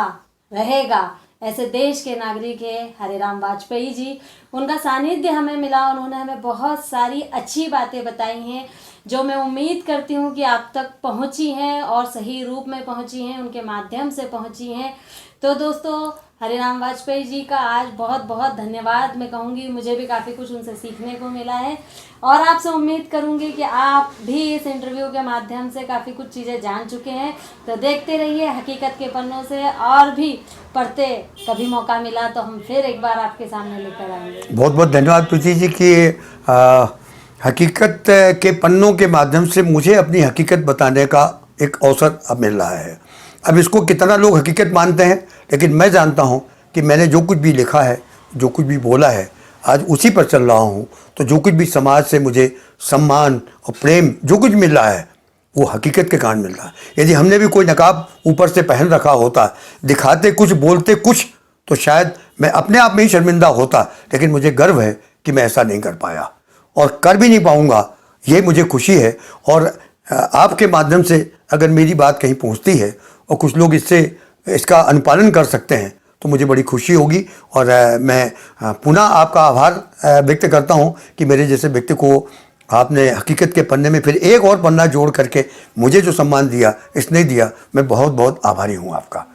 रहेगा, ऐसे देश के नागरिक है हरिराम वाजपेयी जी। उनका सानिध्य हमें मिला, उन्होंने हमें बहुत सारी अच्छी बातें बताई हैं जो मैं उम्मीद करती हूँ कि आप तक पहुँची हैं और सही रूप में पहुँची हैं, उनके माध्यम से पहुँची हैं। तो दोस्तों, हरिराम वाजपेयी जी का आज बहुत बहुत धन्यवाद मैं कहूँगी। मुझे भी काफ़ी कुछ उनसे सीखने को मिला है और आपसे उम्मीद करूँगी कि आप भी इस इंटरव्यू के माध्यम से काफ़ी कुछ चीज़ें जान चुके हैं। तो देखते रहिए हकीकत के पन्नों से, और भी पढ़ते कभी मौका मिला तो हम फिर एक बार आपके सामने लेकर आएंगे। बहुत बहुत धन्यवाद प्रीति जी कि हकीकत के पन्नों के माध्यम से मुझे अपनी हकीकत बताने का एक अवसर अब मिल रहा है। अब इसको कितना लोग हकीकत मानते हैं, लेकिन मैं जानता हूँ कि मैंने जो कुछ भी लिखा है, जो कुछ भी बोला है, आज उसी पर चल रहा हूँ। तो जो कुछ भी समाज से मुझे सम्मान और प्रेम जो कुछ मिल रहा है वो हकीकत के कारण मिल रहा है। यदि हमने भी कोई नकाब ऊपर से पहन रखा होता, दिखाते कुछ बोलते कुछ, तो शायद मैं अपने आप में ही शर्मिंदा होता। लेकिन मुझे गर्व है कि मैं ऐसा नहीं कर पाया और कर भी नहीं पाऊंगा, ये मुझे खुशी है। और आपके माध्यम से अगर मेरी बात कहीं पहुंचती है और कुछ लोग इसका अनुपालन कर सकते हैं तो मुझे बड़ी खुशी होगी। और मैं पुनः आपका आभार व्यक्त करता हूं कि मेरे जैसे व्यक्ति को आपने हकीकत के पन्ने में फिर एक और पन्ना जोड़ करके मुझे जो सम्मान दिया, स्नेह दिया, मैं बहुत बहुत आभारी हूं आपका।